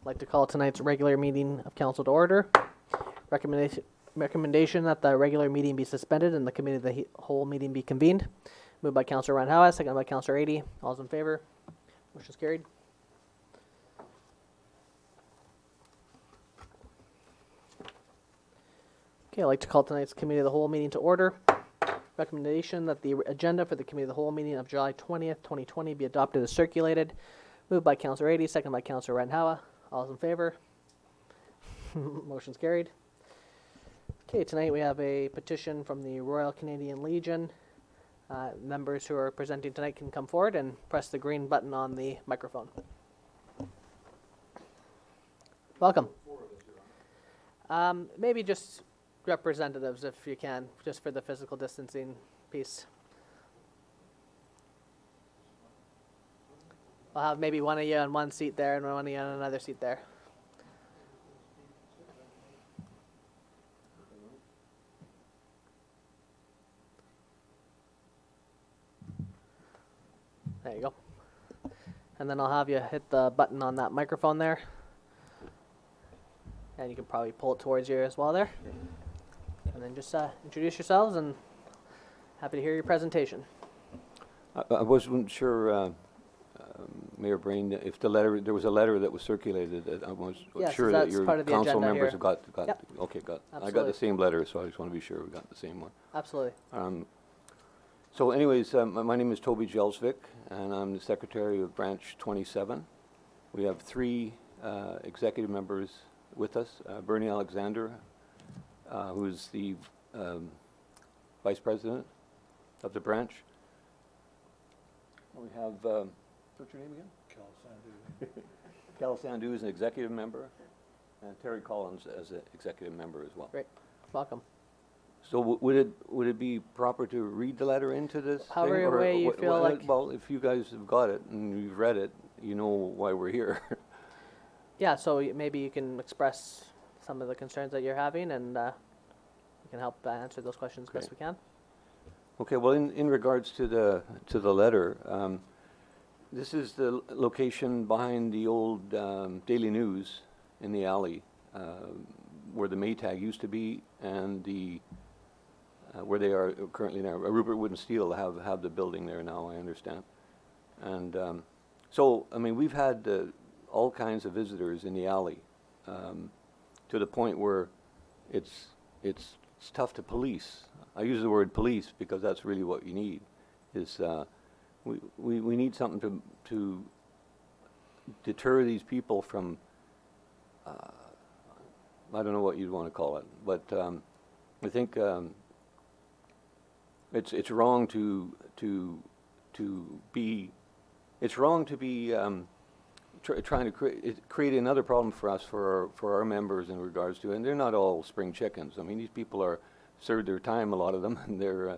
I'd like to call tonight's regular meeting of council to order. Recommendation that the regular meeting be suspended and the committee of the whole meeting be convened. Moved by Councillor Randhawa, seconded by Councillor Ady. All those in favor? Motion is carried. Okay, I'd like to call tonight's committee of the whole meeting to order. Recommendation that the agenda for the committee of the whole meeting of July 20th, 2020 be adopted as circulated. Moved by Councillor Ady, seconded by Councillor Randhawa. All those in favor? Motion's carried. Okay, tonight we have a petition from the Royal Canadian Legion. Members who are presenting tonight can come forward and press the green button on the microphone. Welcome. Maybe just representatives if you can, just for the physical distancing piece. I'll have maybe one of you on one seat there and one of you on another seat there. There you go. And then I'll have you hit the button on that microphone there. And you can probably pull it towards you as well there. And then just introduce yourselves and happy to hear your presentation. I wasn't sure, Mayor Brain, if there was a letter that was circulated. I was sure that your council members have got. Yep. Okay, got. Absolutely. I got the same letter, so I just want to be sure we got the same one. Absolutely. So anyways, my name is Toby Jelsvik, and I'm the Secretary of Branch 27. We have three executive members with us. Bernie Alexander, who is the Vice President of the branch. We have, what's your name again? Cal Sandu. Cal Sandu is an executive member, and Terry Collins as an executive member as well. Great. Welcome. So would it be proper to read the letter into this However thing? way you feel like. Well, if you guys have got it and you've read it, you know why we're here. Yeah, so maybe you can express some of the concerns that you're having, and we can help answer those questions best we can. Okay. Well, in regards to the letter, this is the location behind the old Daily News in the alley, where the Maytag used to be, and the where they are currently now. Rupert Wood and Steel have the building there now, I understand. And so, I mean, we've had all kinds of visitors in the alley, to the point where it's tough to police. I use the word police because that's really what you need. Is we need something to deter these people from. I don't know what you'd want to call it, but I think it's wrong to be. It's wrong to be trying to create another problem for us for our members in regards to, and they're not all spring chickens. I mean, these people are served their time, a lot of them, and they're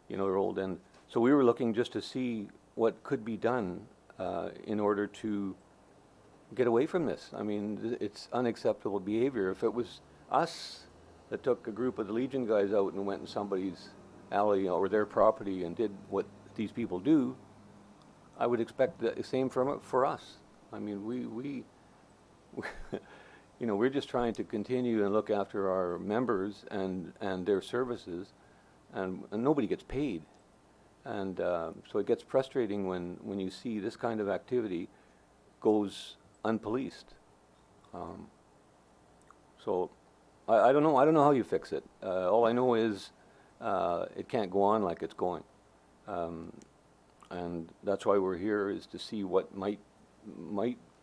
they're old, and so we were looking just to see what could be done in order to get away from this. I mean, it's unacceptable behavior. If it was us that took a group of the Legion guys out and went in somebody's alley or their property and did what these people do, I would expect the same for us. I mean, we we're just trying to continue and look after our members and their services, and nobody gets paid. And so it gets frustrating when you see this kind of activity goes unpoliced. So I don't know. I don't know how you fix it. All I know is it can't go on like it's going, and that's why we're here, is to see what might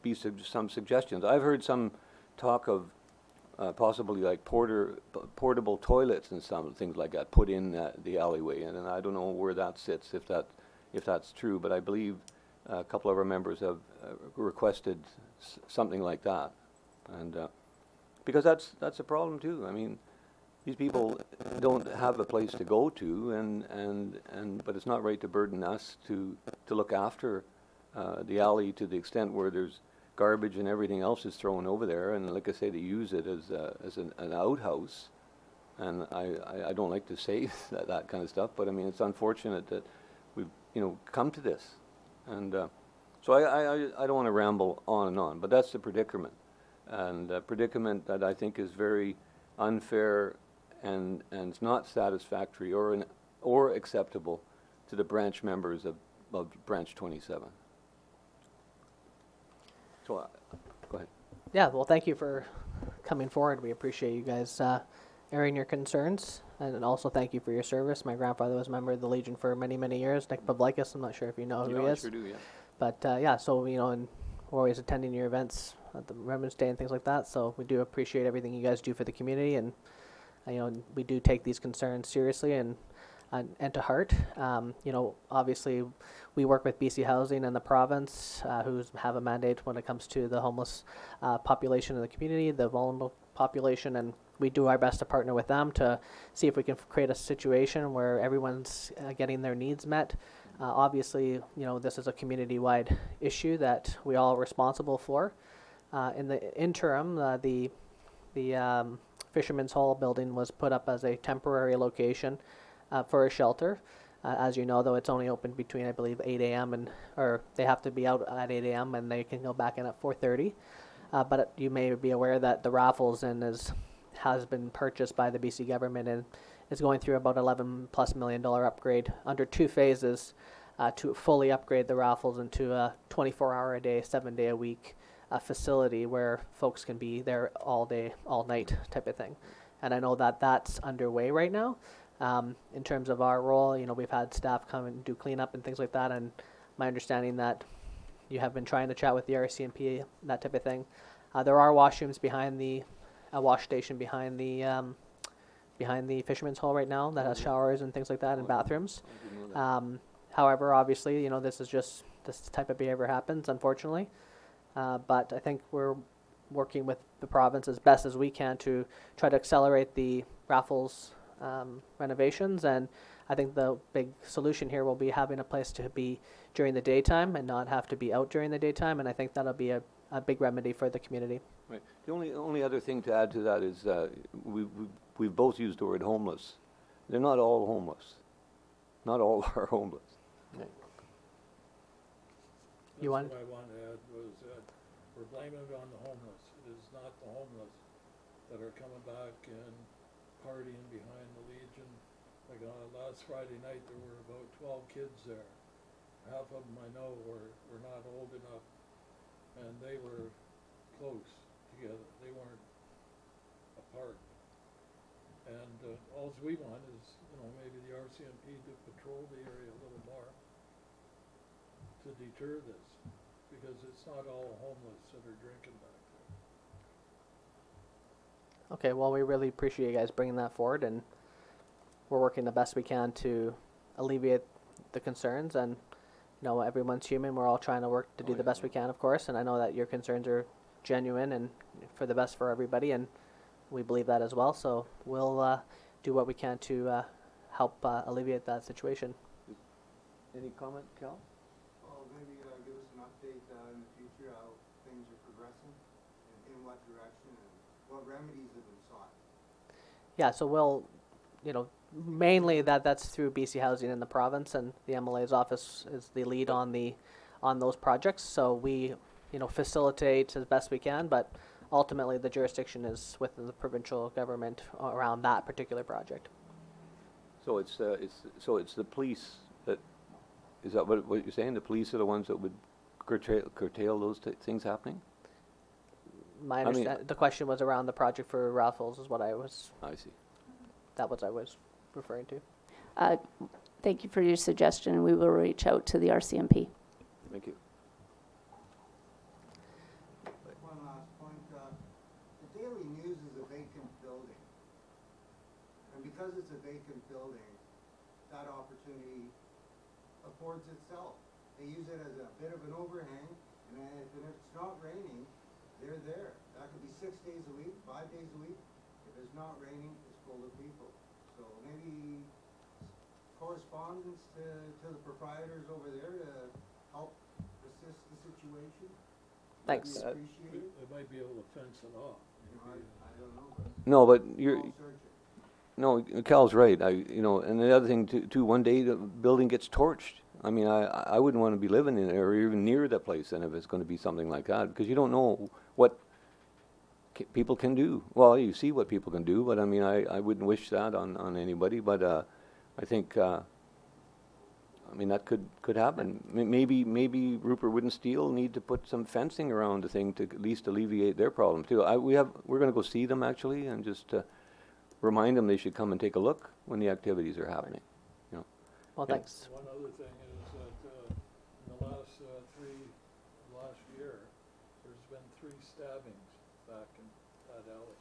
be some suggestions. I've heard some talk of possibly like portable toilets and some things like that put in the alleyway, and I don't know where that sits, if that's true, but I believe a couple of our members have requested something like that, and because that's a problem too. I mean, these people don't have a place to go to, and but it's not right to burden us to look after the alley to the extent where there's garbage and everything else is thrown over there, and like I say, they use it as an outhouse, and I don't like to say that kind of stuff, but I mean, it's unfortunate that we've come to this, and so I don't want to ramble on and on, but that's the predicament. and a predicament that I think is very unfair and it's not satisfactory or acceptable to the branch members of Branch 27. So, go ahead. Yeah, well, thank you for coming forward. We appreciate you guys airing your concerns, and also thank you for your service. My grandfather was a member of the Legion for many, many years. Nick Pavlikis, I'm not sure if you know who he I is. sure do, yeah. But yeah, so, you know, and we're always attending your events at the Remembrance Day and things like that. So we do appreciate everything you guys do for the community, and you know, we do take these concerns seriously and to heart. You know, obviously, we work with BC Housing and the province, who have a mandate when it comes to the homeless population in the community, the vulnerable population, and we do our best to partner with them to see if we can create a situation where everyone's getting their needs met. Obviously, you know, this is a community-wide issue that we all are responsible for. In the interim, the Fisherman's Hall building was put up as a temporary location for a shelter. As you know, though, it's only open between, I believe, 8 a.m. or they have to be out at 8 a.m. and they can go back in at 4:30. But you may be aware that the Raffles Inn has been purchased by the BC government and is going through about $11+ million upgrade under 2 phases to fully upgrade the Raffles into a 24-hour-a-day, 7-day-a-week facility where folks can be there all day, all night type of thing. And I know that that's underway right now. In terms of our role, you know, we've had staff come and do cleanup and things like that, and my understanding that you have been trying to chat with the RCMP, that type of thing. There are washrooms behind a wash station behind the Fisherman's Hall right now that has showers and things like that and bathrooms. I didn't know that. However, obviously, you know, this type of behavior happens, unfortunately. But I think we're working with the province as best as we can to try to accelerate the Raffles renovations, and I think the big solution here will be having a place to be during the daytime and not have to be out during the daytime, and I think that'll be a big remedy for the community. Right. The only other thing to add to that is we've both used the word homeless. They're not all homeless. Not all are homeless. Right. That's You want? what I wanted to add was that we're blaming it on the homeless. It is not the homeless that are coming back and partying behind the Legion. Like last Friday night, there were about 12 kids there. Half of them I know were not old enough, and they were close together. They weren't apart. And all we want is, you know, maybe the RCMP to patrol the area a little more to deter this, because it's not all homeless that are drinking back there. Okay, well, we really appreciate you guys bringing that forward, and we're working the best we can to alleviate the concerns. And you know, everyone's human. We're all trying to work to do the best we can, of course. And I know that your concerns are genuine and for the best for everybody, and we believe that as well. So we'll do what we can to help alleviate that situation. Any comment, Cal? Well, maybe give us an update in the future how things are progressing and in what direction and what remedies have been sought. Yeah, so we'll, you know, mainly that's through BC Housing in the province, and the MLA's office is the lead on those projects. So we, you know, facilitate as best we can, but ultimately the jurisdiction is within the provincial government around that particular project. So it's the police that, is that what you're saying? The police are the ones that would curtail those things happening? My understand the question was around the project for Raffles, is what I was. I see. That was I was referring to. Thank you for your suggestion, and we will reach out to the RCMP. Thank you. One last point, the Daily News is a vacant building. And because it's a vacant building, that opportunity affords itself. They use it as a bit of an overhang, and if it's not raining, they're there. That could be 6 days a week, 5 days a week. If it's not raining, it's full of people. So maybe correspondence to the proprietors over there to help assist the situation. Thanks. Would be appreciated. They might be able to fence it off. You know, I don't know, but No, but you're, I'll search it. no, Cal's right. And the other thing too, one day the building gets torched. I mean, I wouldn't want to be living in it or even near that place then if it's going to be something like that, because you don't know people can do. Well, you see what people can do, but I mean, I wouldn't wish that on anybody, but I think, I mean, that could happen. Maybe Rupert Wood and Steel need to put some fencing around the thing to at least alleviate their problem too. We're gonna go see them actually and just remind them they should come and take a look when the activities are happening, you know. Well, Yeah. thanks. One other thing is that, in the last year, there's been 3 stabbings back in that alley.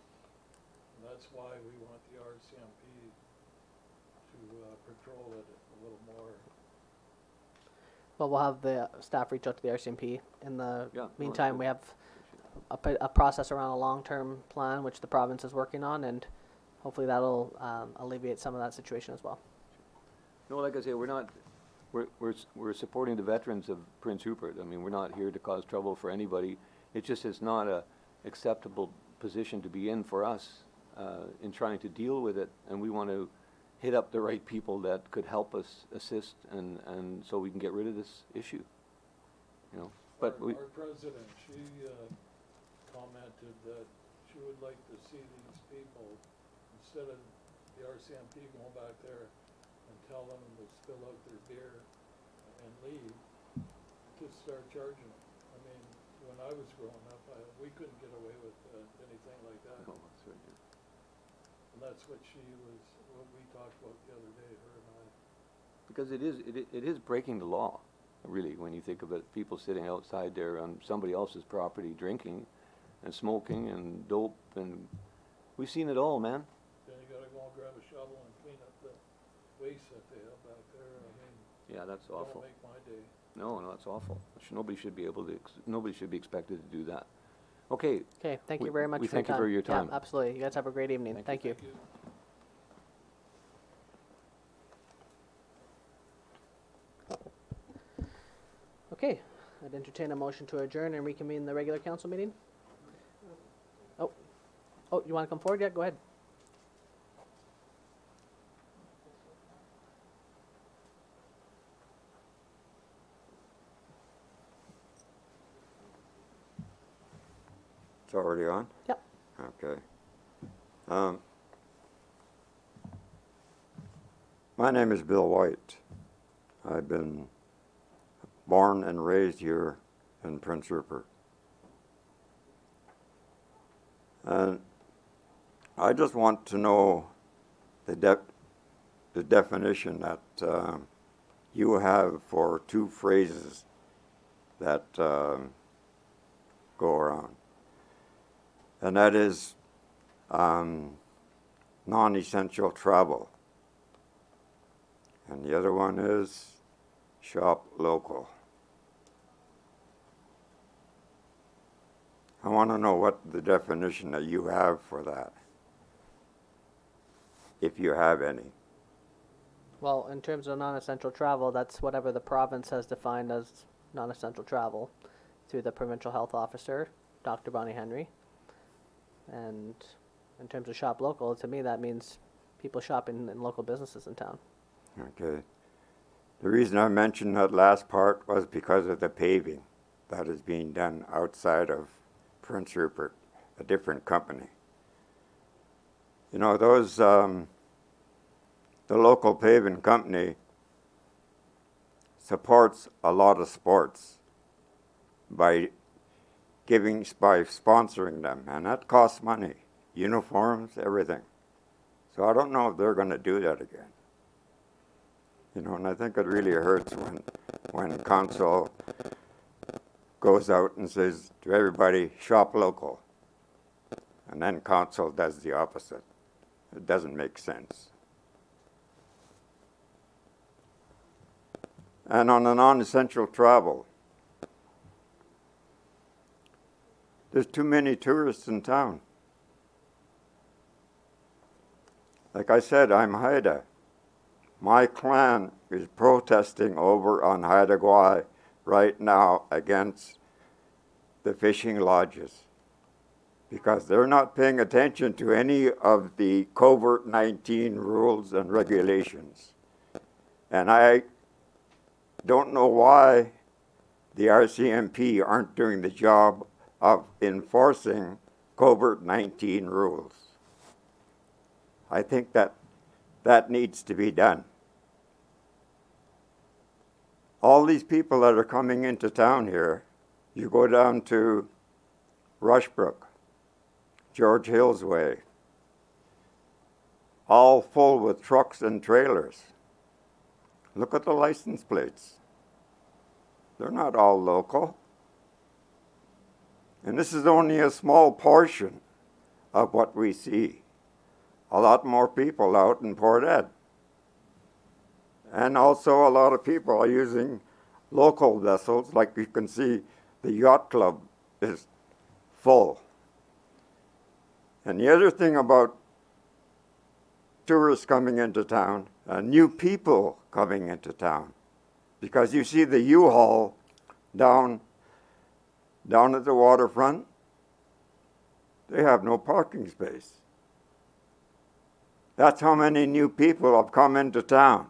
And that's why we want the RCMP to, patrol it a little more. Well, we'll have the staff reach out to the RCMP. In the Yeah, no, that's meantime, good. we have a process around a long-term plan, which the province is working on, and hopefully that'll alleviate some of that situation as well. No, like I say, we're supporting the veterans of Prince Rupert. I mean, we're not here to cause trouble for anybody. It's not a acceptable position to be in for us in trying to deal with it, and we want to hit up the right people that could help us assist, and so we can get rid of this issue, you know. But Our president, she, commented that she would like to see these people, instead of the RCMP going back there and tell them to spill out their beer and leave, to start charging them. I mean, when I was growing up, we couldn't get away with anything like that. No, that's right, yeah. And that's what we talked about the other day, her and I. Because it is breaking the law, really, when you think of it. People sitting outside there on somebody else's property drinking and smoking and dope, and we've seen it all, man. Then you gotta go and grab a shovel and clean up the waste that they have back there. I mean, Yeah, that's awful. don't make my day. No, that's awful. Nobody should be expected to do that. Okay. Okay, thank We- you very much we for your thank you time. for your time. Yeah, absolutely. You guys have a great evening. Thank you. Thank you. Okay, I'd entertain a motion to adjourn and reconvene the regular council meeting. Oh, you want to come forward? Yeah, go ahead. It's already on? Yep. Okay. My name is Bill White. I've been born and raised here in Prince Rupert. And I just want to know the definition that you have for 2 phrases that go around. And that is non-essential travel. And the other one is shop local. I want to know what the definition that you have for that, if you have any. Well, in terms of non-essential travel, that's whatever the province has defined as non-essential travel through the provincial health officer, Dr. Bonnie Henry. And in terms of shop local, to me that means people shopping in local businesses in town. Okay. The reason I mentioned that last part was because of the paving that is being done outside of Prince Rupert, a different company. You know, those, the local paving company supports a lot of sports by sponsoring them, and that costs money, uniforms, everything. So I don't know if they're going to do that again. You know, and I think it really hurts when council goes out and says to everybody, shop local, and then council does the opposite. It doesn't make sense. And on the non-essential travel, there's too many tourists in town. Like I said, I'm Haida. My clan is protesting over on Haida Gwaii right now against the fishing lodges because they're not paying attention to any of the COVID-19 rules and regulations. And I don't know why the RCMP aren't doing the job of enforcing COVID-19 rules. I think that needs to be done. All these people that are coming into town here, you go down to Rushbrook, George Hills Way, all full with trucks and trailers. Look at the license plates. They're not all local. And this is only a small portion of what we see. A lot more people out in Port Ed. And also a lot of people are using local vessels. Like you can see, the yacht club is full. And the other thing about tourists coming into town, new people coming into town, because you see the U-Haul down at the waterfront, they have no parking space. That's how many new people have come into town.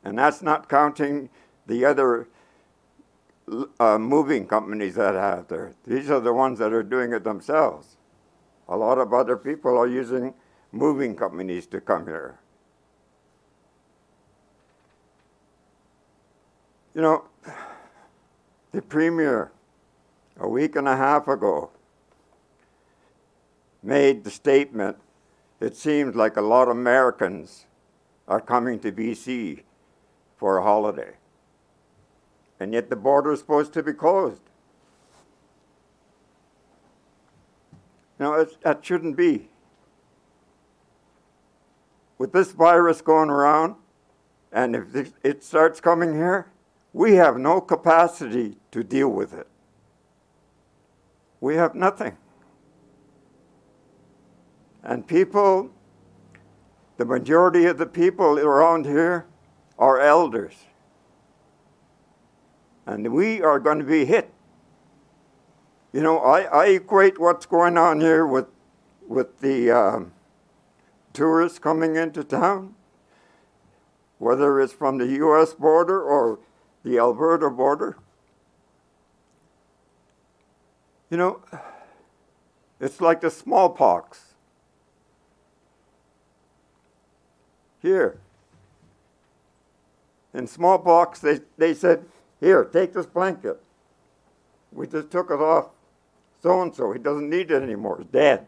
And that's not counting the other moving companies that have there. These are the ones that are doing it themselves. A lot of other people are using moving companies to come here. You know, the Premier, a week and a half ago, made the statement, it seems like a lot of Americans are coming to BC for a holiday. And yet the border is supposed to be closed. That shouldn't be. With this virus going around, and if it starts coming here, we have no capacity to deal with it. We have nothing. And people, the majority of the people around here are elders. And we are going to be hit. You know, I equate what's going on here with the tourists coming into town, whether it's from the U.S. border or the Alberta border. You know, it's like the smallpox. Here. In smallpox, they said, here, take this blanket. We just took it off so-and-so. He doesn't need it anymore. He's dead.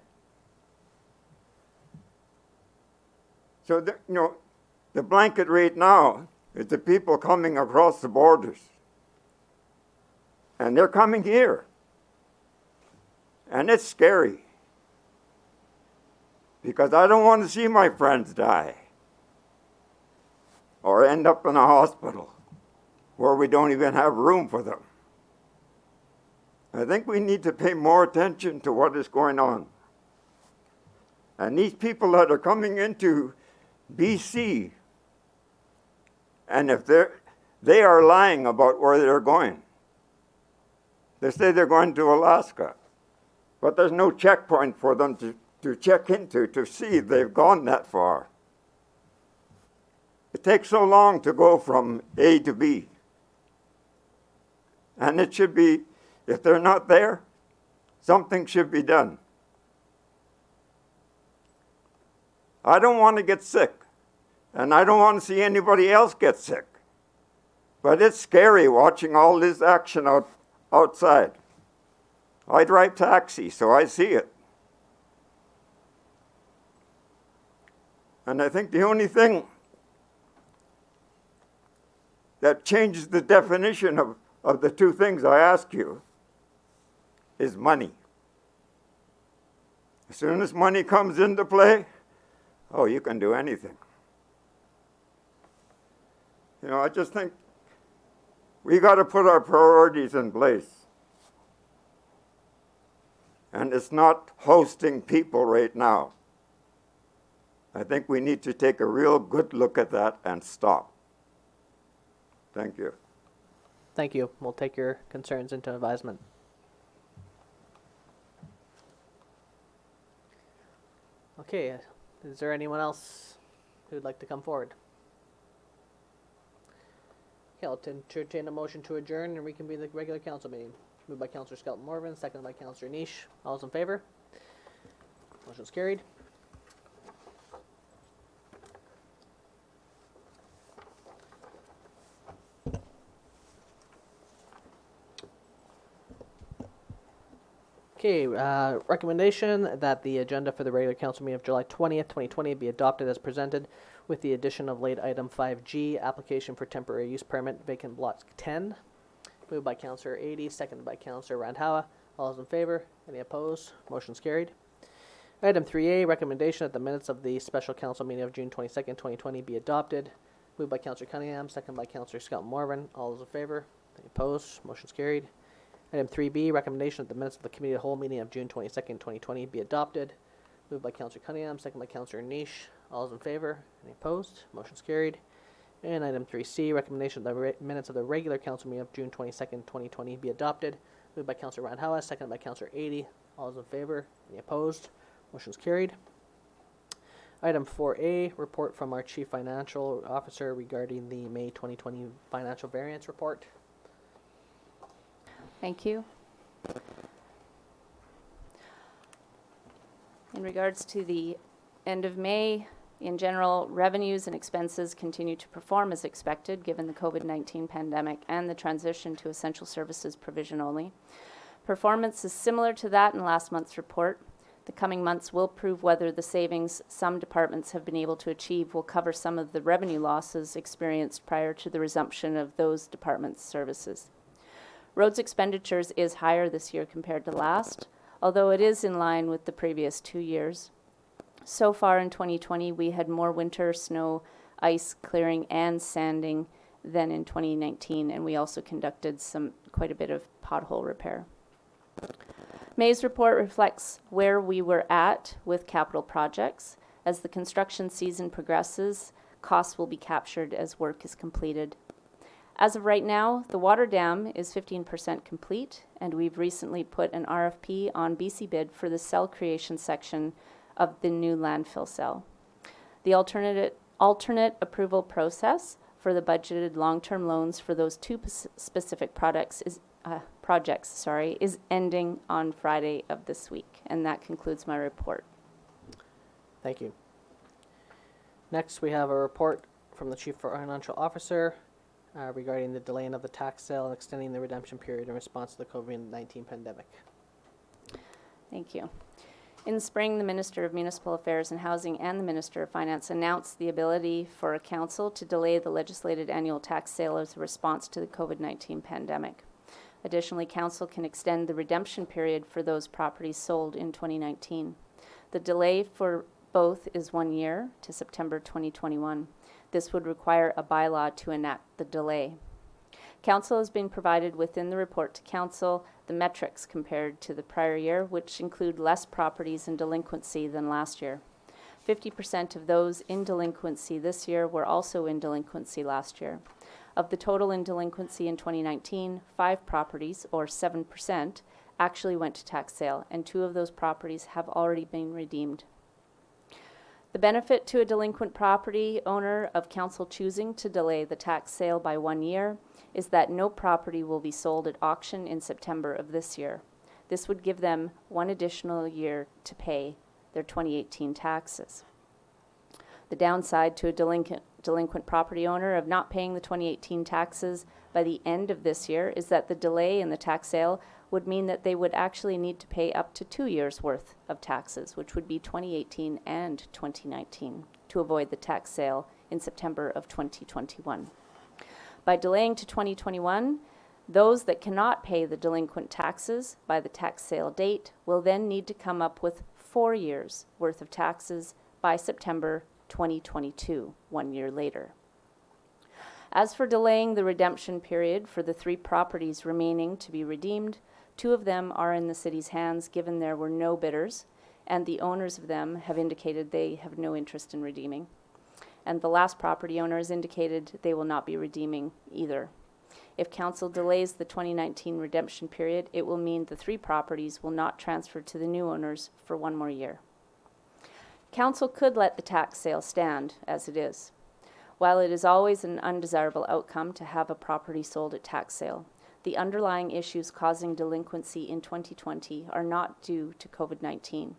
So, the blanket right now is the people coming across the borders. And they're coming here. And it's scary. Because I don't want to see my friends die. Or end up in a hospital where we don't even have room for them. I think we need to pay more attention to what is going on. And these people that are coming into BC, and if they are lying about where they're going. They say they're going to Alaska, but there's no checkpoint for them to check into to see if they've gone that far. It takes so long to go from A to B. And it should be, if they're not there, something should be done. I don't want to get sick, and I don't want to see anybody else get sick. But it's scary watching all this action outside. I drive taxi, so I see it. And I think the only thing that changes the definition of the two things I ask you is money. As soon as money comes into play, oh, you can do anything. I just think we got to put our priorities in place. And it's not hosting people right now. I think we need to take a real good look at that and stop. Thank you. Thank you. We'll take your concerns into advisement. Okay, is there anyone else who'd like to come forward? Okay, I'll entertain a motion to adjourn and reconvene the regular council meeting. Moved by Councillor Skelton Morvan, seconded by Councillor Niche. All those in favor? Motion's carried. Okay, recommendation that the agenda for the regular council meeting of July 20th, 2020 be adopted as presented with the addition of late item 5G, application for temporary use permit, vacant block 10. Moved by Councillor 80, seconded by Councillor Randhawa. All those in favor? Any opposed? Motion's carried. Item 3A, recommendation that the minutes of the special council meeting of June 22nd, 2020 be adopted. Moved by Councillor Cunningham, seconded by Councillor Skelton Morvan. All those in favor? Any opposed? Motion's carried. Item 3B, recommendation that the minutes of the committee of the whole meeting of June 22nd, 2020 be adopted. Moved by Councillor Cunningham, second by Councillor Niche. All those in favor? Any opposed? Motion's carried. And item 3C, recommendation that the minutes of the regular council meeting of June 22nd, 2020 be adopted. Moved by Councillor Randhawa, seconded by Councillor 80. All those in favor? Any opposed? Motion's carried. Item 4A, report from our Chief Financial Officer regarding the May 2020 financial variance report. Thank you. In regards to the end of May, in general, revenues and expenses continue to perform as expected given the COVID-19 pandemic and the transition to essential services provision only. Performance is similar to that in last month's report. The coming months will prove whether the savings some departments have been able to achieve will cover some of the revenue losses experienced prior to the resumption of those departments' services. Roads expenditures is higher this year compared to last, although it is in line with the previous 2 years. So far in 2020, we had more winter, snow, ice clearing, and sanding than in 2019, and we also conducted quite a bit of pothole repair. May's report reflects where we were at with capital projects. As the construction season progresses, costs will be captured as work is completed. As of right now, the water dam is 15% complete, and we've recently put an RFP on BC Bid for the cell creation section of the new landfill cell. The alternate approval process for the budgeted long-term loans for those two specific projects is ending on Friday of this week, and that concludes my report. Thank you. Next, we have a report from the Chief Financial Officer regarding the delaying of the tax sale and extending the redemption period in response to the COVID-19 pandemic. Thank you. In the spring, the Minister of Municipal Affairs and Housing and the Minister of Finance announced the ability for a council to delay the legislated annual tax sale as a response to the COVID-19 pandemic. Additionally, council can extend the redemption period for those properties sold in 2019. The delay for both is 1 year to September 2021. This would require a bylaw to enact the delay. Council has been provided within the report to Council the metrics compared to the prior year, which include less properties in delinquency than last year. 50% of those in delinquency this year were also in delinquency last year. Of the total in delinquency in 2019, 5 properties, or 7%, actually went to tax sale, and 2 of those properties have already been redeemed. The benefit to a delinquent property owner of council choosing to delay the tax sale by 1 year is that no property will be sold at auction in September of this year. This would give them 1 additional year to pay their 2018 taxes. The downside to a delinquent property owner of not paying the 2018 taxes by the end of this year is that the delay in the tax sale would mean that they would actually need to pay up to 2 years' worth of taxes, which would be 2018 and 2019, to avoid the tax sale in September of 2021. By delaying to 2021, those that cannot pay the delinquent taxes by the tax sale date will then need to come up with 4 years' worth of taxes by September 2022, 1 year later. As for delaying the redemption period for the 3 properties remaining to be redeemed, 2 of them are in the city's hands given there were no bidders, and the owners of them have indicated they have no interest in redeeming. And the last property owner has indicated they will not be redeeming either. If council delays the 2019 redemption period, it will mean the 3 properties will not transfer to the new owners for 1 more year. Council could let the tax sale stand as it is. While it is always an undesirable outcome to have a property sold at tax sale, the underlying issues causing delinquency in 2020 are not due to COVID-19.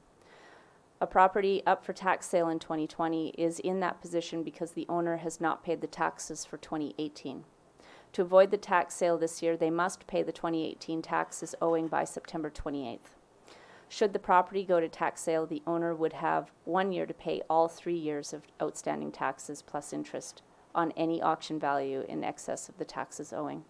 A property up for tax sale in 2020 is in that position because the owner has not paid the taxes for 2018. To avoid the tax sale this year, they must pay the 2018 taxes owing by September 28th. Should the property go to tax sale, the owner would have 1 year to pay all 3 years of outstanding taxes plus interest on any auction value in excess of the taxes owing.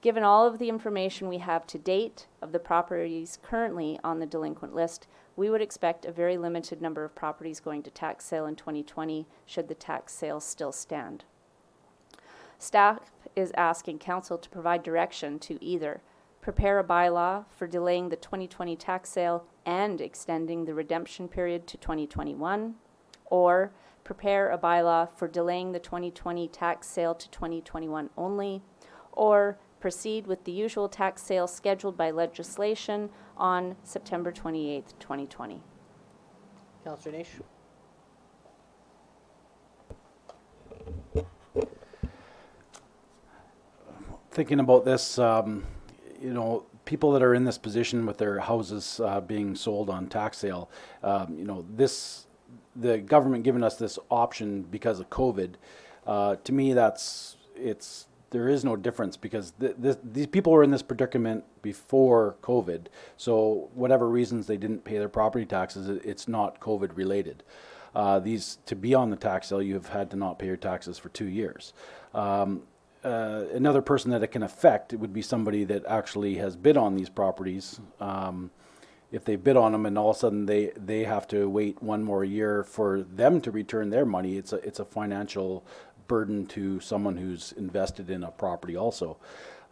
Given all of the information we have to date of the properties currently on the delinquent list, we would expect a very limited number of properties going to tax sale in 2020 should the tax sale still stand. Staff is asking Council to provide direction to either prepare a bylaw for delaying the 2020 tax sale and extending the redemption period to 2021, or prepare a bylaw for delaying the 2020 tax sale to 2021 only, or proceed with the usual tax sale scheduled by legislation on September 28th, 2020. Councillor Naish. Thinking about this, you know, people that are in this position with their houses being sold on tax sale, you know, the government giving us this option because of COVID, to me, there is no difference because these people were in this predicament before COVID. So whatever reasons they didn't pay their property taxes, it's not COVID related. To be on the tax sale, you have had to not pay your taxes for 2 years. Another person that it can affect, it would be somebody that actually has bid on these properties. If they bid on them and all of a sudden they have to wait 1 more year for them to return their money, it's a financial burden to someone who's invested in a property also.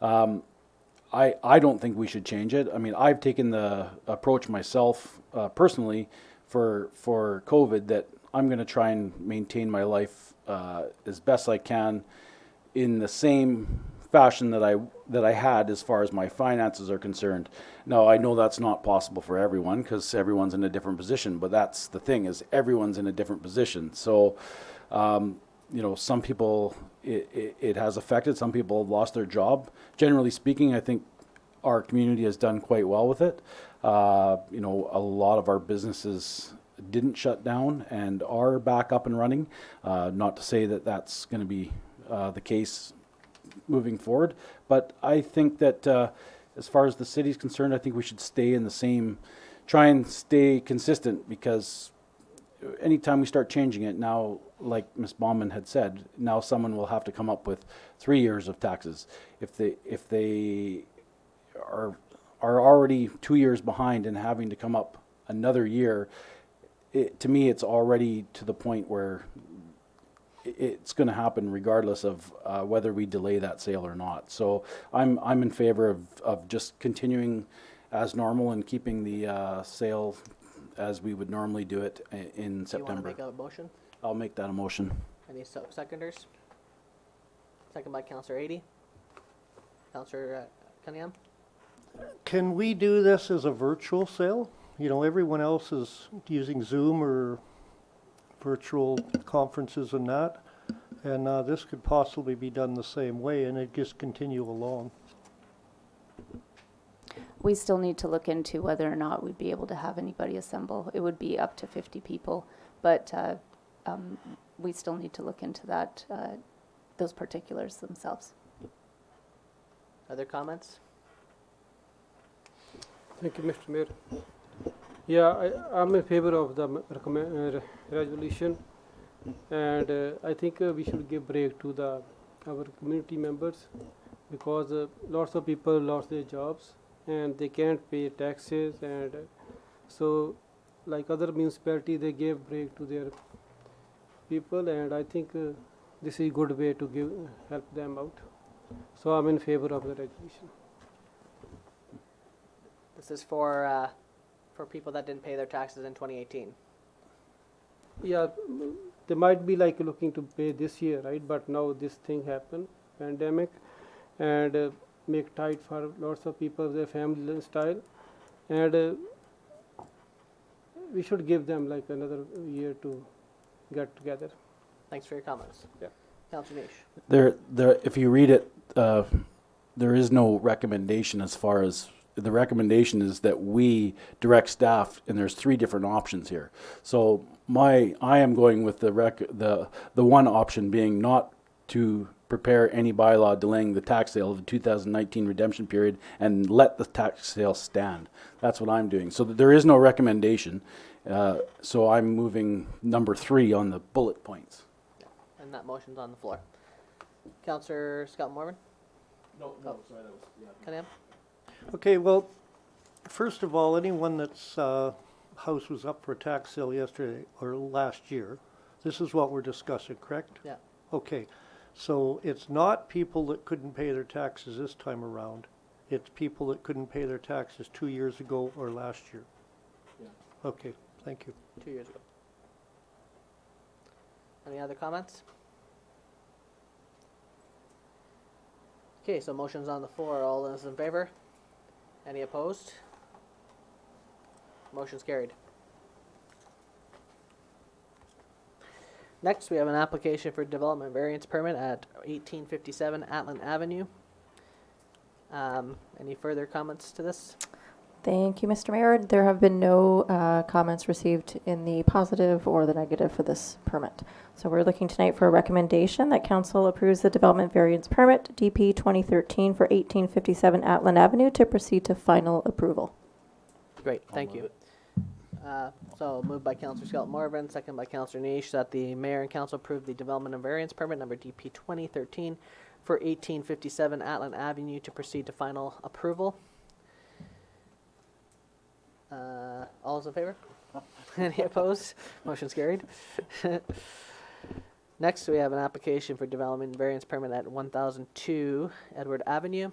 I don't think we should change it. I mean, I've taken the approach myself personally for COVID that I'm going to try and maintain my life as best I can in the same fashion that I had as far as my finances are concerned. Now, I know that's not possible for everyone because everyone's in a different position, but that's the thing, is everyone's in a different position. So, you know, some people it has affected, some people have lost their job. Generally speaking, I think our community has done quite well with it. You know, a lot of our businesses didn't shut down and are back up and running. Not to say that that's going to be the case moving forward, but I think that as far as the city is concerned, I think we should stay in the same, try and stay consistent, because anytime we start changing it now, like Ms. Baumann had said, now someone will have to come up with 3 years of taxes. If they are already 2 years behind and having to come up another year, to me it's already to the point where it's going to happen regardless of whether we delay that sale or not. So I'm in favor of just continuing as normal and keeping the sale as we would normally do it in September. Do you want to make a motion? I'll make that a motion. Any seconders? Second by Councillor Adie. Councillor Cunningham. Can we do this as a virtual sale? You know, everyone else is using Zoom or virtual conferences and that, and this could possibly be done the same way, and it just continue along. We still need to look into whether or not we'd be able to have anybody assemble. It would be up to 50 people, but we still need to look into that, those particulars themselves. Other comments? Thank you, Mr. Mayor. Yeah, I'm in favor of the resolution, and I think we should give break to our community members, because lots of people lost their jobs and they can't pay taxes, and so like other municipalities, they gave break to their people, and I think this is a good way to help them out. So I'm in favor of the resolution. This is for people that didn't pay their taxes in 2018. Yeah, they might be like looking to pay this year, right? But now this thing happened, pandemic, and make tight for lots of people, their family style, and we should give them like another year to get together. Thanks for your comments. Yeah. Councillor Naish. If you read it there is no recommendation as far as, the recommendation is that we direct staff, and there's 3 different options here. So I am going with the one option being not to prepare any bylaw delaying the tax sale of the 2019 redemption period and let the tax sale stand. That's what I'm doing. So there is no recommendation. So I'm moving number 3 on the bullet points. And that motion's on the floor. Councillor Scott Morvan? No, sorry, that was, yeah. Cunningham? Okay, well, first of all, anyone that's house was up for a tax sale yesterday or last year, this is what we're discussing, correct? Yeah. Okay, so it's not people that couldn't pay their taxes this time around. It's people that couldn't pay their taxes 2 years ago or last year. Yeah. Okay, thank you. 2 years ago. Any other comments? Okay, so motion's on the floor. All those in favor? Any opposed? Motion's carried. Next, we have an application for development variance permit at 1857 Atlant Avenue. Any further comments to this? Thank you, Mr. Mayor. There have been no comments received in the positive or the negative for this permit. So we're looking tonight for a recommendation that council approves the development variance permit DP 2013 for 1857 Atlant Avenue to proceed to final approval. Great, thank you. So moved by Councillor Scott Morvan, second by Councillor Niche, that the mayor and council approve the development and variance permit number DP 2013 for 1857 Atlant Avenue to proceed to final approval. All those in favor? Any opposed? Motion's carried. Next, we have an application for development and variance permit at 1002 Edward Avenue.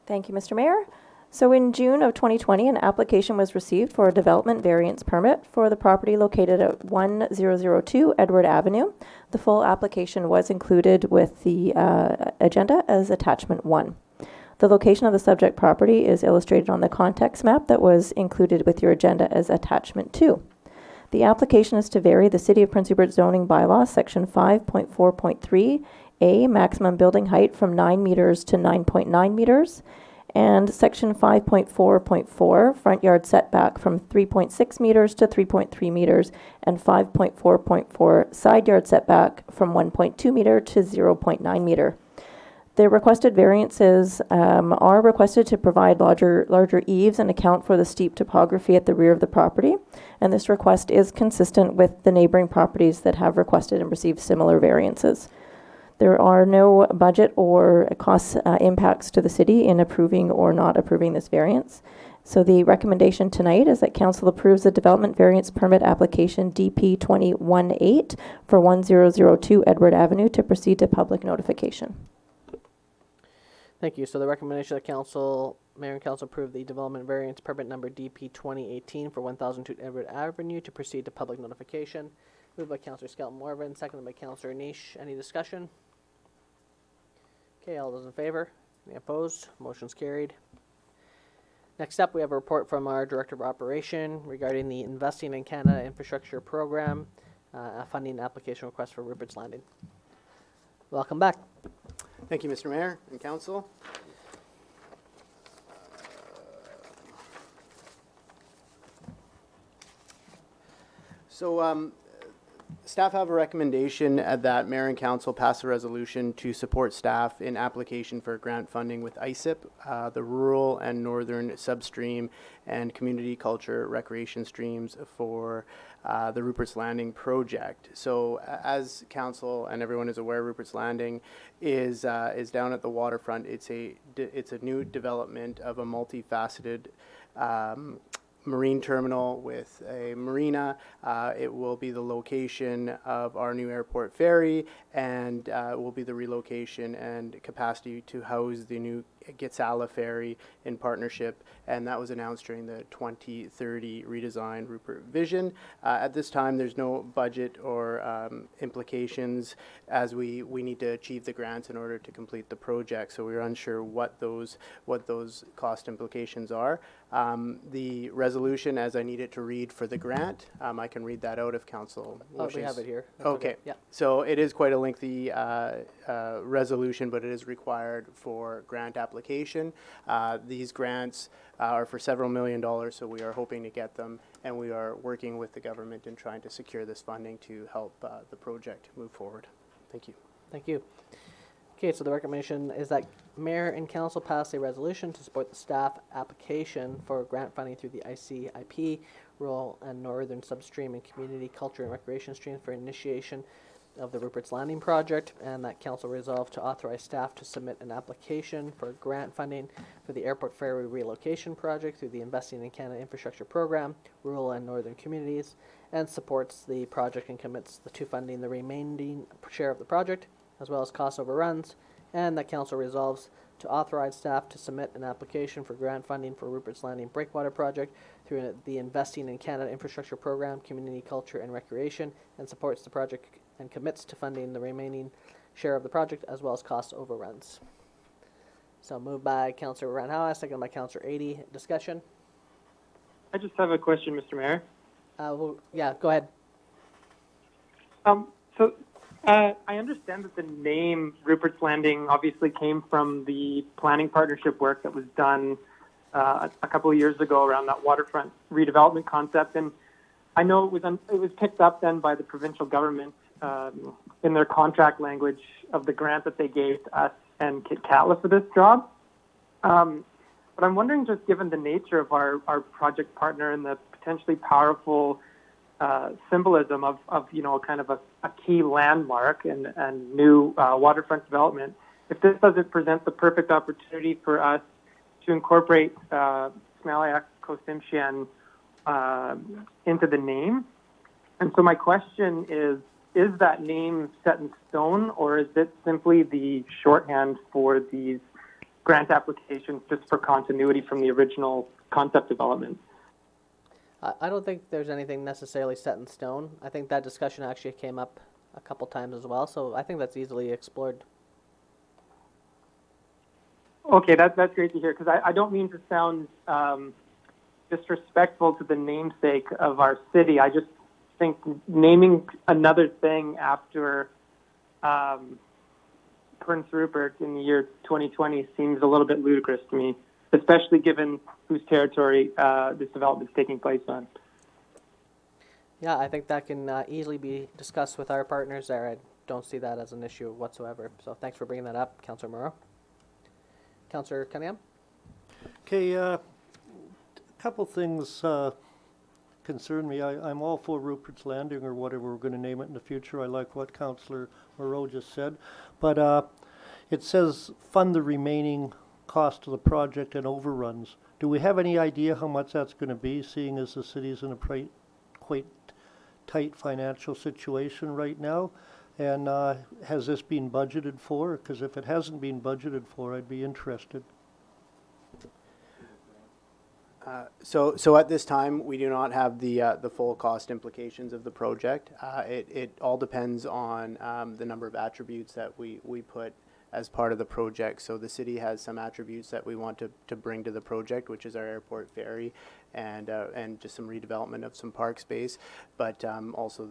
Thank you, Mr. Mayor. So in June of 2020, an application was received for a development variance permit for the property located at 1002 Edward Avenue. The full application was included with the agenda as attachment 1. The location of the subject property is illustrated on the context map that was included with your agenda as attachment 2. The application is to vary the City of Prince Rupert zoning bylaw, section 5.4.3A, maximum building height from 9 meters to 9.9 meters, and section 5.4.4, front yard setback from 3.6 meters to 3.3 meters, and 5.4.4, side yard setback from 1.2 meter to 0.9 meter. The requested variances are requested to provide larger eaves and account for the steep topography at the rear of the property, and this request is consistent with the neighboring properties that have requested and received similar variances. There are no budget or cost impacts to the city in approving or not approving this variance. So the recommendation tonight is that council approves the development variance permit application DP 2018 for 1002 Edward Avenue to proceed to public notification. Thank you. So the recommendation of council, mayor and council approve the development variance permit number DP 2018 for 1002 Edward Avenue to proceed to public notification. Moved by Councillor Scott Morvan, seconded by Councillor Niche. Any discussion? Okay, all those in favor? Any opposed? Motion's carried. Next up, we have a report from our Director of Operation regarding the Investing in Canada Infrastructure Program, a funding application request for Rupert's Landing. Welcome back. Thank you, Mr. Mayor and Council. Staff have a recommendation that Mayor and Council pass a resolution to support staff in application for grant funding with ISIP, the Rural and Northern Substream and Community Culture Recreation Streams for the Rupert's Landing project. So as Council and everyone is aware, Rupert's Landing is down at the waterfront. It's a new development of a multifaceted marine terminal with a marina. It will be the location of our new airport ferry, and will be the relocation and capacity to house the new Gitsala ferry in partnership, and that was announced during the 2030 redesigned Rupert Vision. At this time, there's no budget or implications, as we need to achieve the grants in order to complete the project, so we're unsure what those cost implications are. The resolution, as I need it to read for the grant, I can read that out if council wishes. We have it here. That's Okay. Yeah. So it is quite a lengthy resolution, but it is required for grant application. These grants are for several $1 million, so we are hoping to get them, and we are working with the government in trying to secure this funding to help the project move forward. Thank you. Thank you. Okay, so the recommendation is that Mayor and Council pass a resolution to support the staff application for grant funding through the ICIP, Rural and Northern Substream and Community Culture and Recreation Stream for initiation of the Rupert's Landing project, and that Council resolve to authorize staff to submit an application for grant funding for the airport ferry relocation project through the Investing in Canada Infrastructure Program, Rural and Northern Communities, and supports the project and commits to funding the remaining share of the project, as well as cost overruns, and that Council resolves to authorize staff to submit an application for grant funding for Rupert's Landing Breakwater Project through the Investing in Canada Infrastructure Program, Community Culture and Recreation, and supports the project and commits to funding the remaining share of the project, as well as cost overruns. So moved by Councillor Randhawa, seconded by Councillor Ady. Discussion? I just have a question, Mr. Mayor. Yeah, go ahead. I understand that the name Rupert's Landing obviously came from the planning partnership work that was done a couple of years ago around that waterfront redevelopment concept, and I know it was picked up then by the provincial government in their contract language of the grant that they gave to us and Kit Catla for this job. But I'm wondering, just given the nature of our project partner and the potentially powerful symbolism of kind of a key landmark and new waterfront development, if this doesn't present the perfect opportunity for us to incorporate Smelliak Kosimshian into the name. And so my question is that name set in stone, or is it simply the shorthand for these grant applications just for continuity from the original concept development? I don't think there's anything necessarily set in stone. I think that discussion actually came up a couple times as well, so I think that's easily explored. Okay, that's great to hear, because I don't mean to sound disrespectful to the namesake of our city. I just think naming another thing after Prince Rupert in the year 2020 seems a little bit ludicrous to me, especially given whose territory this development is taking place on. Yeah, I think that can easily be discussed with our partners there. I don't see that as an issue whatsoever. So thanks for bringing that up, Councillor Moreau. Councillor Cunningham? Okay, a couple things concern me. I'm all for Rupert's Landing, or whatever we're going to name it in the future. I like what Councillor Moreau just said. But it says fund the remaining cost of the project and overruns. Do we have any idea how much that's going to be, seeing as the city's in a quite tight financial situation right now? And has this been budgeted for? Because if it hasn't been budgeted for, I'd be interested. So at this time, we do not have the full cost implications of the project. It all depends on the number of attributes that we put as part of the project. So the city has some attributes that we want to bring to the project, which is our airport ferry and just some redevelopment of some park space. But also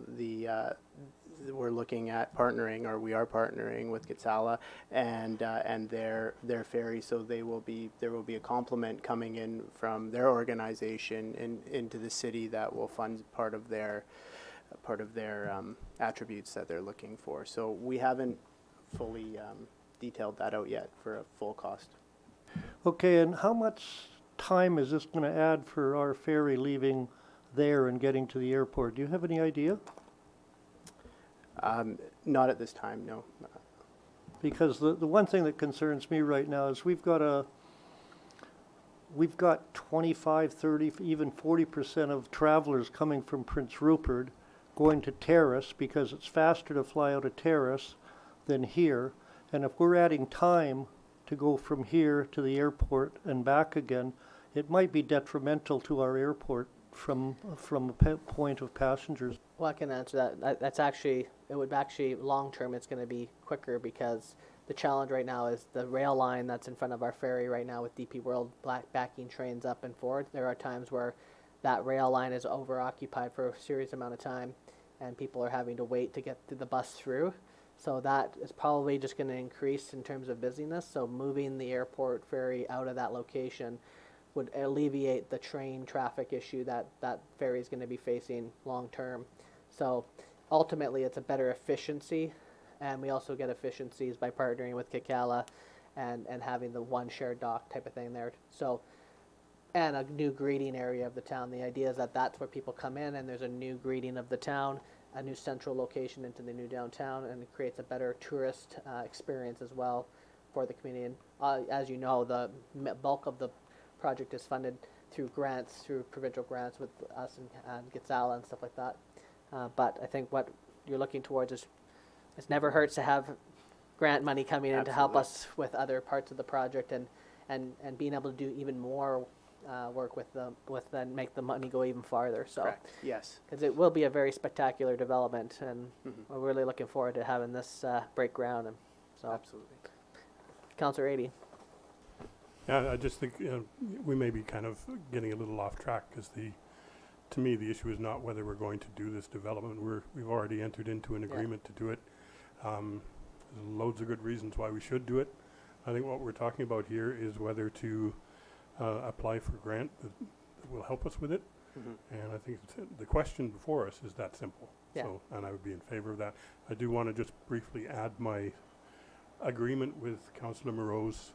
we're looking at partnering, or we are partnering with Gitsala and their ferry. So there will be a complement coming in from their organization into the city that will fund part of their attributes that they're looking for. So we haven't fully detailed that out yet for a full cost. Okay, and how much time is this going to add for our ferry leaving there and getting to the airport? Do you have any idea? Not at this time, no. Because the one thing that concerns me right now is we've got 25, 30, even 40% of travelers coming from Prince Rupert going to Terrace, because it's faster to fly out of Terrace than here. And if we're adding time to go from here to the airport and back again, it might be detrimental to our airport from a point of passengers. Well, I can answer that. It would actually, long term, it's going to be quicker, because the challenge right now is the rail line that's in front of our ferry right now with DP World backing trains up and forward. There are times where that rail line is over occupied for a serious amount of time, and people are having to wait to get the bus through. So that is probably just going to increase in terms of busyness. So moving the airport ferry out of that location would alleviate the train traffic issue that that ferry is going to be facing long term. So ultimately, it's a better efficiency, and we also get efficiencies by partnering with Kikala and having the one shared dock type of thing there. So, and a new greeting area of the town. The idea is that that's where people come in, and there's a new greeting of the town, a new central location into the new downtown, and it creates a better tourist experience as well for the community. And as you know, the bulk of the project is funded through grants, through provincial grants with us and Gitsala and stuff like that. But I think what you're looking towards is, it never hurts to have grant money coming in to help us with other parts of the project, and being able to do even more work with then make the money go even farther. So, Correct. Yes. because it will be a very spectacular development, and we're really looking forward to having this break ground. And so, Absolutely. Councillor 80. Yeah, I just think we may be kind of getting a little off track, because to me, the issue is not whether we're going to do this development. We've already entered into an agreement to do it. There's loads of good reasons why we should do it. I think what we're talking about here is whether to apply for a grant that will help us with it. And I think the question before us is that simple. Yeah. So, and I would be in favor of that. I do want to just briefly add my agreement with Councillor Moreau's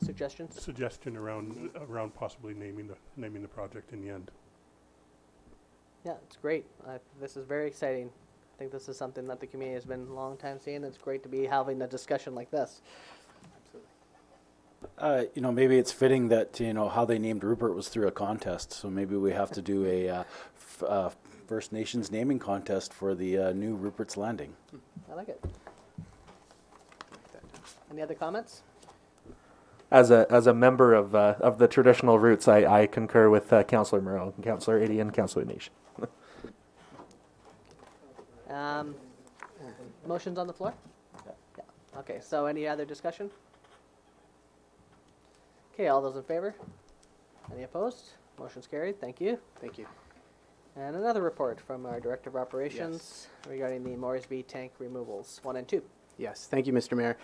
Suggestions? around possibly naming the project in the end. Yeah, it's great. This is very exciting. I think this is something that the community has been a long time seeing. It's great to be having a discussion like this. Absolutely. Maybe it's fitting that, how they named Rupert was through a contest. So maybe we have to do a First Nations naming contest for the new Rupert's Landing. I like it. Any other comments? As a member of the traditional roots, I concur with Councillor Moreau, Councillor Eddie, and Councillor Nation. Motions on the floor? Yeah. Okay, so any other discussion? Okay, all those in favor? Any opposed? Motion's carried. Thank you. Thank you. And another report from our Director of Operations regarding the Moresby tank removals 1 and 2. Yes, thank you, Mr. Mayor.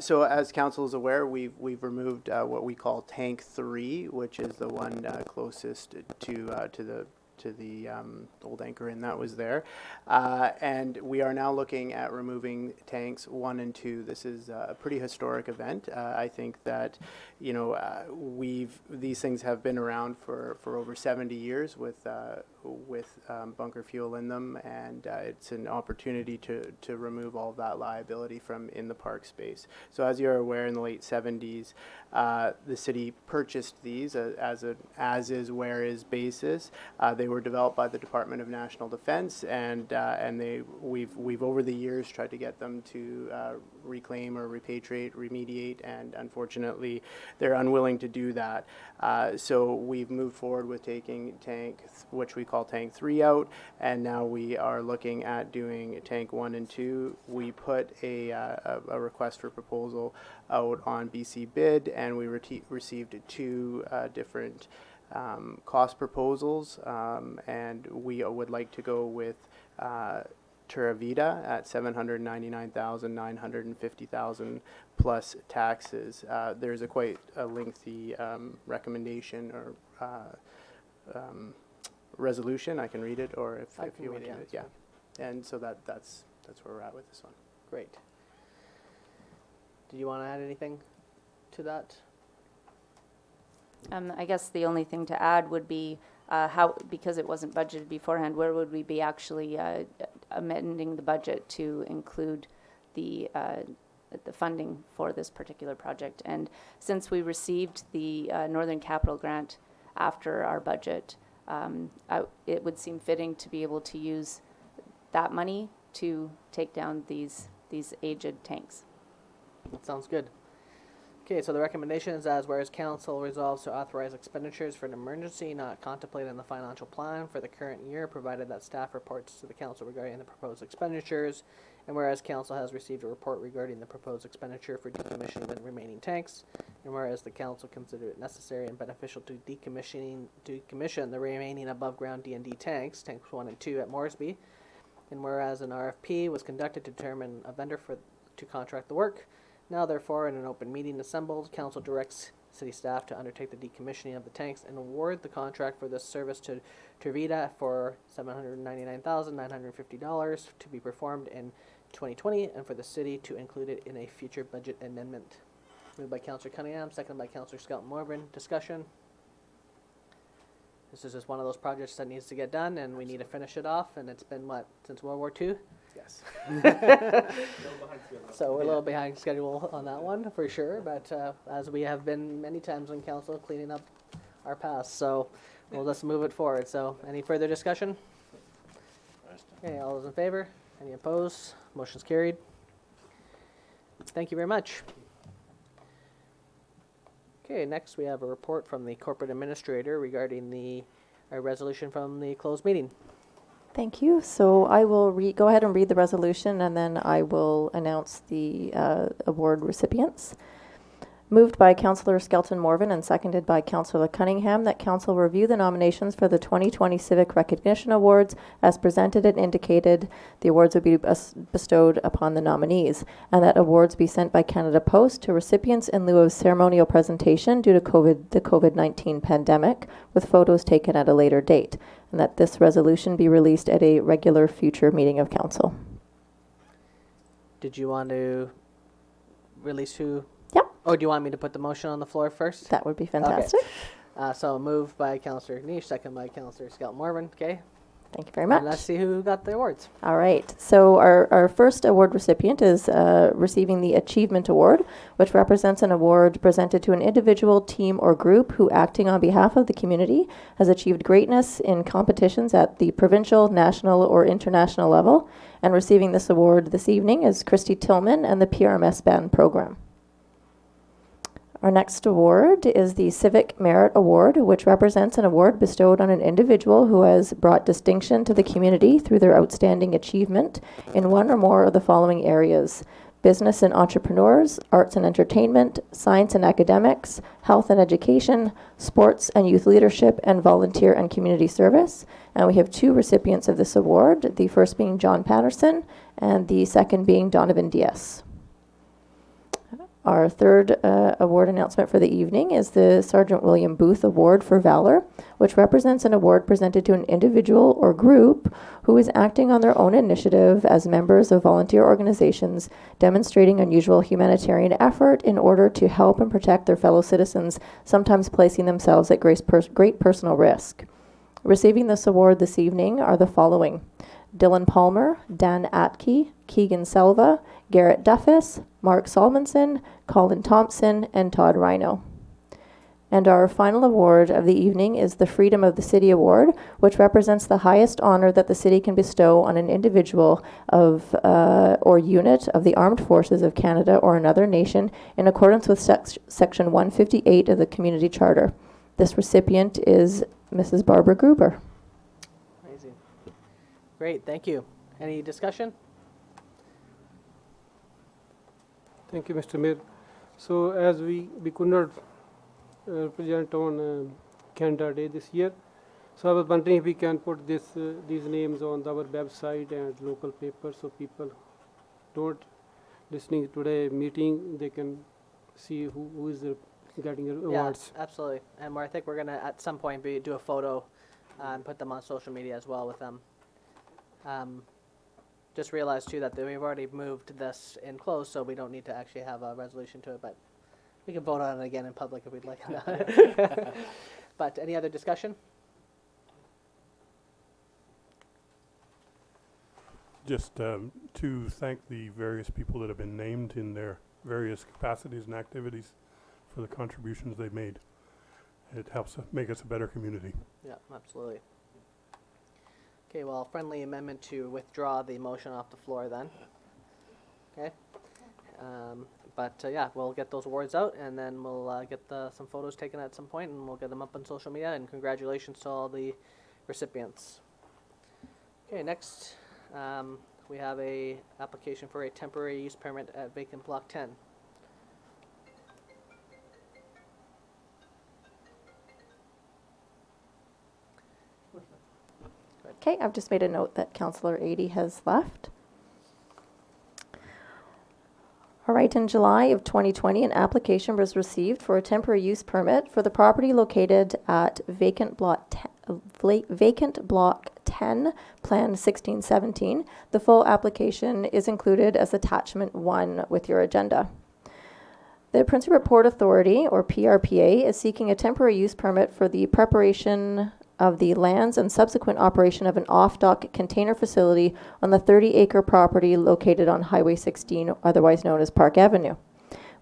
So as council is aware, we've removed what we call Tank 3, which is the one closest to the old anchor inn that was there. And we are now looking at removing tanks 1 and 2. This is a pretty historic event. I think that, these things have been around for over 70 years with bunker fuel in them, and it's an opportunity to remove all of that liability from in the park space. So as you're aware, in the late 70s, the city purchased these as is where is basis. They were developed by the Department of National Defense, and we've over the years tried to get them to reclaim or repatriate, remediate, and unfortunately they're unwilling to do that. So we've moved forward with taking which we call Tank 3 out, and now we are looking at doing Tank 1 and 2. We put a request for proposal out on BC Bid, and we received 2 different cost proposals, and we would like to go with Turavita at $799,950,000 plus taxes. There's quite a lengthy recommendation or resolution. I can read it, or if you want to, yeah. And so that's where we're at with this one. Great. Do you want to add anything to that? I guess the only thing to add would be because it wasn't budgeted beforehand, where would we be actually amending the budget to include the funding for this particular project? And since we received the Northern Capital Grant after our budget, it would seem fitting to be able to use that money to take down these aged tanks. That sounds good. Okay, so the recommendation is as whereas council resolves to authorize expenditures for an emergency not contemplated in the financial plan for the current year, provided that staff reports to the council regarding the proposed expenditures, and whereas council has received a report regarding the proposed expenditure for decommissioning the remaining tanks, and whereas the council considered it necessary and beneficial to decommission the remaining above ground D&D tanks, tanks 1 and 2 at Moresby, And whereas an RFP was conducted to determine a vendor to contract the work, now therefore in an open meeting assembled, council directs city staff to undertake the decommissioning of the tanks and award the contract for this service to Tervita for $799,950 to be performed in 2020, and for the city to include it in a future budget amendment. Moved by Councillor Cunningham, seconded by Councillor Skelton Morgan. Discussion. This is just one of those projects that needs to get done, and we need to finish it off. And it's been what, since World War II? Yes. So we're a little behind schedule on that one for sure. But as we have been many times in council, cleaning up our past, so we'll just move it forward. So any further discussion? Okay, all those in favor? Any opposed? Motion's carried. Thank you very much. Okay, next we have a report from the corporate administrator regarding the resolution from the closed meeting. Thank you. So I will go ahead and read the resolution, and then I will announce the award recipients. Moved by Councillor Skelton Morvan and seconded by Councillor Cunningham that Council review the nominations for the 2020 Civic Recognition Awards as presented and indicated. The awards will be bestowed upon the nominees, and that awards be sent by Canada Post to recipients in lieu of ceremonial presentation due to the COVID-19 pandemic, with photos taken at a later date, and that this resolution be released at a regular future meeting of Council. Did you want to release who? Yep. Or do you want me to put the motion on the floor first? That would be fantastic. Okay. So moved by Councillor Niche, second by Councillor Skelton Morvan. Okay. Thank you very much. And let's see who got the awards. All right. So our first award recipient is receiving the Achievement Award, which represents an award presented to an individual, team, or group who, acting on behalf of the community, has achieved greatness in competitions at the provincial, national, or international level. And receiving this award this evening is Christy Tillman and the PRMS Band Program. Our next award is the Civic Merit Award, which represents an award bestowed on an individual who has brought distinction to the community through their outstanding achievement in one or more of the following areas: business and entrepreneurs, arts and entertainment, science and academics, health and education, sports and youth leadership, and volunteer and community service. And we have two recipients of this award, the first being John Patterson and the second being Donovan Diaz. Our third award announcement for the evening is the Sergeant William Booth Award for Valor, which represents an award presented to an individual or group who is acting on their own initiative as members of volunteer organizations, demonstrating unusual humanitarian effort in order to help and protect their fellow citizens, sometimes placing themselves at great personal risk. Receiving this award this evening are the following: Dylan Palmer, Dan Atke, Keegan Selva, Garrett Duffus, Mark Solmonson, Colin Thompson, and Todd Rhino. And our final award of the evening is the Freedom of the City Award, which represents the highest honor that the city can bestow on an individual of or unit of the Armed Forces of Canada or another nation in accordance with Section 158 of the Community Charter. This recipient is Mrs. Barbara Gruber. Amazing. Great, thank you. Any discussion? Thank you, Mr. Mayor. So as we could not present on Canada Day this year, so I was wondering if we can put these names on our website and local papers, so people don't listening to today meeting, they can see who is getting awards. Yeah, absolutely. And I think we're going to at some point do a photo and put them on social media as well with them. Just realized too that we've already moved this in close, so we don't need to actually have a resolution to it, but we can vote on it again in public if we'd like. But any other discussion? Just to thank the various people that have been named in their various capacities and activities for the contributions they've made. It helps make us a better community. Yeah, absolutely. Okay, well, friendly amendment to withdraw the motion off the floor then. Okay. Yeah, we'll get those awards out, and then we'll get some photos taken at some point, and we'll get them up on social media, and congratulations to all the recipients. Okay, next we have a application for a temporary use permit at Vacant Block 10. Okay, I've just made a note that Councillor 80 has left. All right, in July of 2020, an application was received for a temporary use permit for the property located at Vacant Block 10, Plan 1617. The full application is included as Attachment 1 with your agenda. The Prince Rupert Port Authority, or PRPA, is seeking a temporary use permit for the preparation of the lands and subsequent operation of an off-dock container facility on the 30-acre property located on Highway 16, otherwise known as Park Avenue.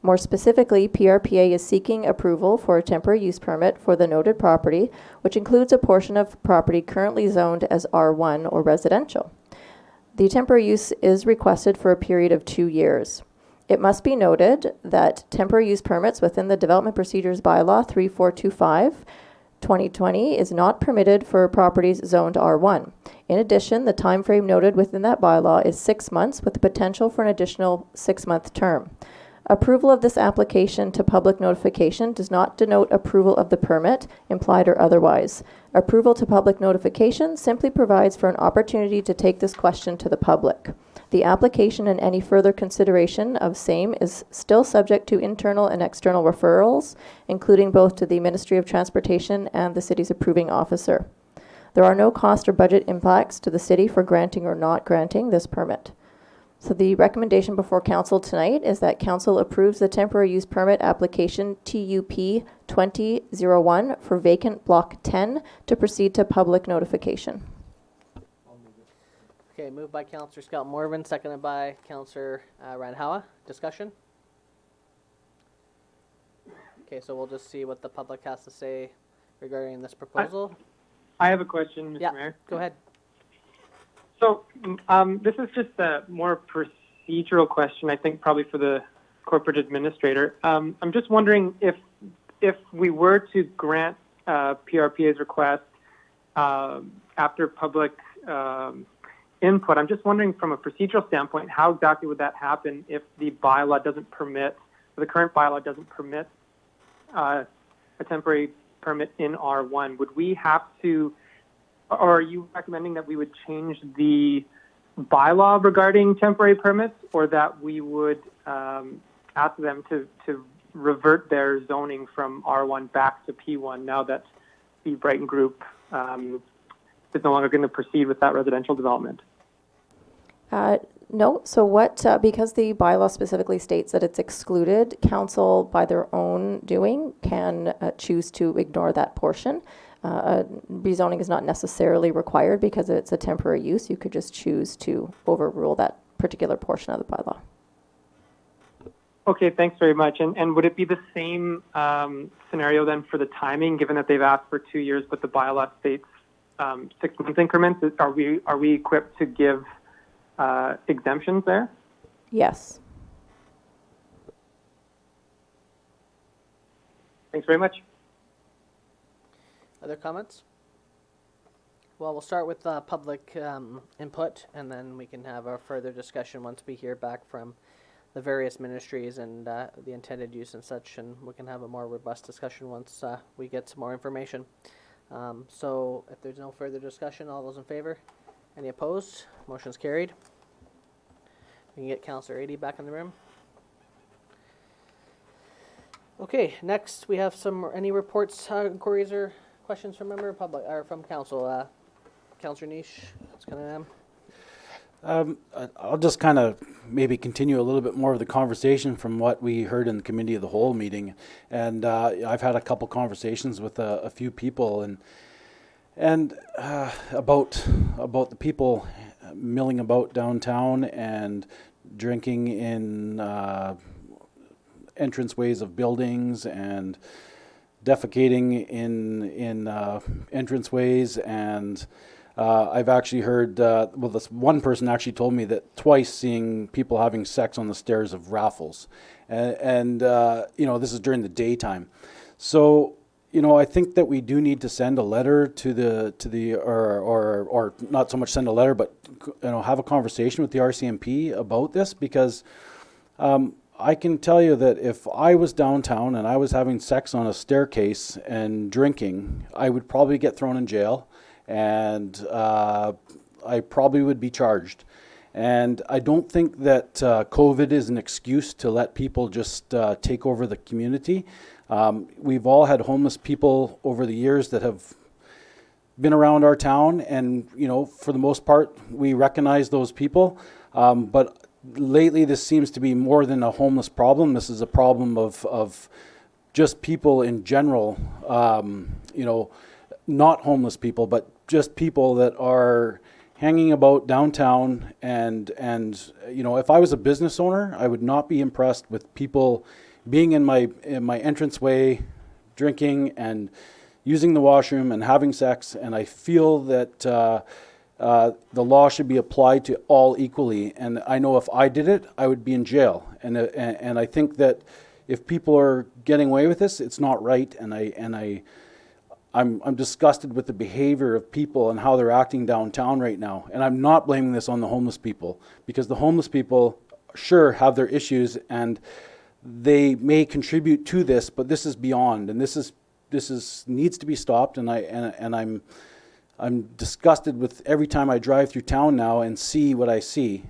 More specifically, PRPA is seeking approval for a temporary use permit for the noted property, which includes a portion of property currently zoned as R1 or residential. The temporary use is requested for a period of 2 years. It must be noted that temporary use permits within the Development Procedures Bylaw 3425 2020 is not permitted for properties zoned R1. In addition, the time frame noted within that bylaw is 6 months with the potential for an additional 6-month term. Approval of this application to public notification does not denote approval of the permit, implied or otherwise. Approval to public notification simply provides for an opportunity to take this question to the public. The application and any further consideration of same is still subject to internal and external referrals, including both to the Ministry of Transportation and the city's approving officer. There are no cost or budget impacts to the city for granting or not granting this permit. So the recommendation before council tonight is that council approves the temporary use permit application TUP 2001 for Vacant Block 10 to proceed to public notification. Okay, moved by Councillor Scott Morvan, seconded by Councillor Randhawa. Discussion? Okay, so we'll just see what the public has to say regarding this proposal. I have a question, Mr. Yeah, Mayor. go ahead. So this is just a more procedural question, I think probably for the corporate administrator. I'm just wondering if we were to grant PRPA's request after public input, I'm just wondering from a procedural standpoint, how exactly would that happen if the bylaw doesn't permit, or the current bylaw doesn't permit a temporary permit in R1? Would we have to, or are you recommending that we would change the bylaw regarding temporary permits, or that we would ask them to revert their zoning from R1 back to P1 now that the Brighton Group is no longer going to proceed with that residential development? No. So what, because the bylaw specifically states that it's excluded, council by their own doing can choose to ignore that portion. Rezoning is not necessarily required because it's a temporary use. You could just choose to overrule that particular portion of the bylaw. Okay, thanks very much. And would it be the same scenario then for the timing, given that they've asked for 2 years, but the bylaw states 6-month increments? Are we equipped to give exemptions there? Yes. Thanks very much. Other comments? Well, we'll start with public input, and then we can have a further discussion once we hear back from the various ministries and the intended use and such, and we can have a more robust discussion once we get some more information. So if there's no further discussion, all those in favor? Any opposed? Motion's carried. We can get Councillor 80 back in the room. Okay, next we have any reports, inquiries, or questions from member of public or from council. Councillor Niche, it's kind of I'll just kind of maybe continue a little bit more of the conversation from what we heard in the committee of the whole meeting, and I've had a couple conversations with a few people and about the people milling about downtown and drinking in entranceways of buildings and defecating in entranceways, and I've actually heard, this one person actually told me that twice seeing people having sex on the stairs of Raffles, and this is during the daytime. So I think that we do need to send a letter or not so much send a letter, but have a conversation with the RCMP about this, because I can tell you that if I was downtown and I was having sex on a staircase and drinking, I would probably get thrown in jail, and I probably would be charged. And I don't think that COVID is an excuse to let people just take over the community. We've all had homeless people over the years that have been around our town, and for the most part, we recognize those people. But lately, this seems to be more than a homeless problem. This is a problem of just people in general. Not homeless people, but just people that are hanging about downtown. And if I was a business owner, I would not be impressed with people being in my entranceway, drinking and using the washroom and having sex. And I feel that the law should be applied to all equally. And I know if I did it, I would be in jail. And I think that if people are getting away with this, it's not right. And I'm disgusted with the behavior of people and how they're acting downtown right now. And I'm not blaming this on the homeless people, because the homeless people sure have their issues and they may contribute to this, but this is beyond, and this needs to be stopped. And I'm disgusted with every time I drive through town now and see what I see.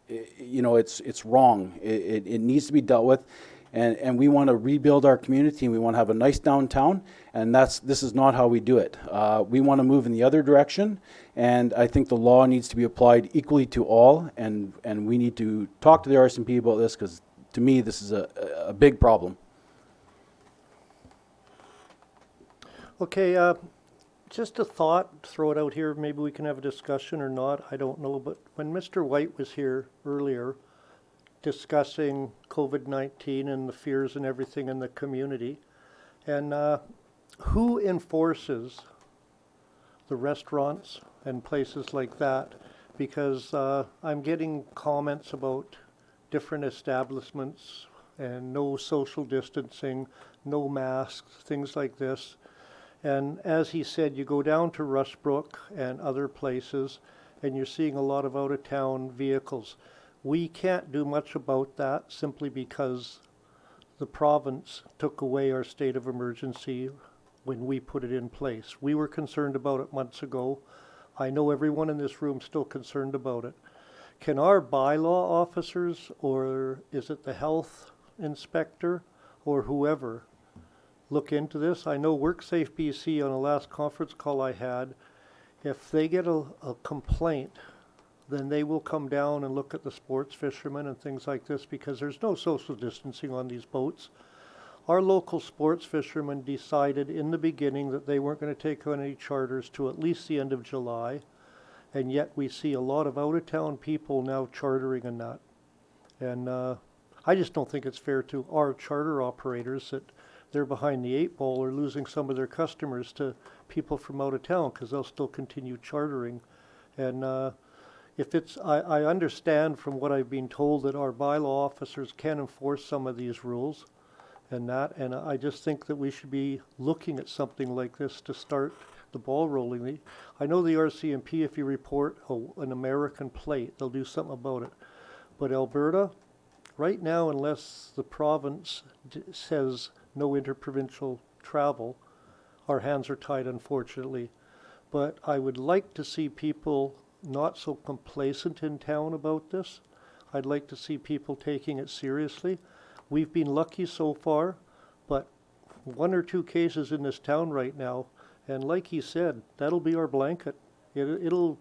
It's wrong. It needs to be dealt with. And we want to rebuild our community, and we want to have a nice downtown, and this is not how we do it. We want to move in the other direction, and I think the law needs to be applied equally to all, and we need to talk to the RCMP about this, because to me this is a big problem. Okay, just a thought, throw it out here, maybe we can have a discussion or not, I don't know, but when Mr. White was here earlier discussing COVID-19 and the fears and everything in the community, and who enforces the restaurants and places like that? Because I'm getting comments about different establishments and no social distancing, no masks, things like this. And as he said, you go down to Rushbrook and other places and you're seeing a lot of out-of-town vehicles. We can't do much about that simply because the province took away our state of emergency when we put it in place. We were concerned about it months ago. I know everyone in this room is still concerned about it. Can our bylaw officers, or is it the health inspector or whoever, look into this? I know WorkSafe BC, on the last conference call I had, if they get a complaint, then they will come down and look at the sports fishermen and things like this, because there's no social distancing on these boats. Our local sports fishermen decided in the beginning that they weren't going to take on any charters to at least the end of July, and yet we see a lot of out-of-town people now chartering and that. And I just don't think it's fair to our charter operators that they're behind the eight ball or losing some of their customers to people from out of town, because they'll still continue chartering. And if it's, I understand from what I've been told that our bylaw officers can enforce some of these rules and that, and I just think that we should be looking at something like this to start the ball rolling. I know the RCMP, if you report an American plate, they'll do something about it. But Alberta, right now, unless the province says no interprovincial travel, our hands are tied, unfortunately. But I would like to see people not so complacent in town about this. I'd like to see people taking it seriously. We've been lucky so far, but 1 or 2 cases in this town right now, and like he said, that'll be our blanket. It'll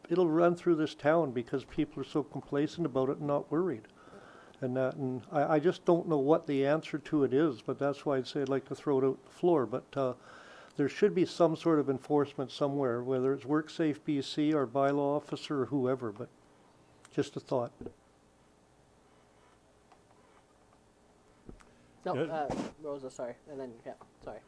run through this town because people are so complacent about it and not worried. And I just don't know what the answer to it is, but that's why I'd say I'd like to throw it out the floor. But there should be some sort of enforcement somewhere, whether it's WorkSafe BC or bylaw officer or whoever, but just a thought. No, Rosa, sorry, and then, yeah, sorry.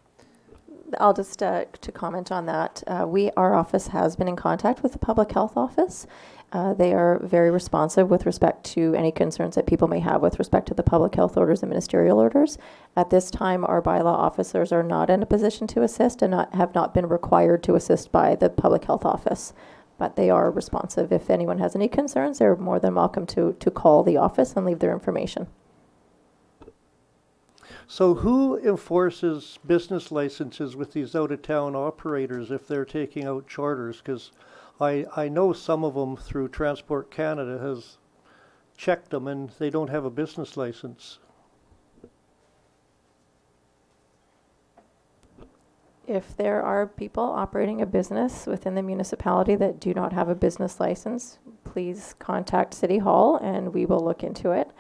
I'll just to comment on that. Our office has been in contact with the public health office. They are very responsive with respect to any concerns that people may have with respect to the public health orders and ministerial orders. At this time, our bylaw officers are not in a position to assist and have not been required to assist by the public health office. But they are responsive. If anyone has any concerns, they're more than welcome to call the office and leave their information. So who enforces business licenses with these out-of-town operators if they're taking out charters? Because I know some of them through Transport Canada has checked them and they don't have a business license. If there are people operating a business within the municipality that do not have a business license, please contact City Hall and we will look into it.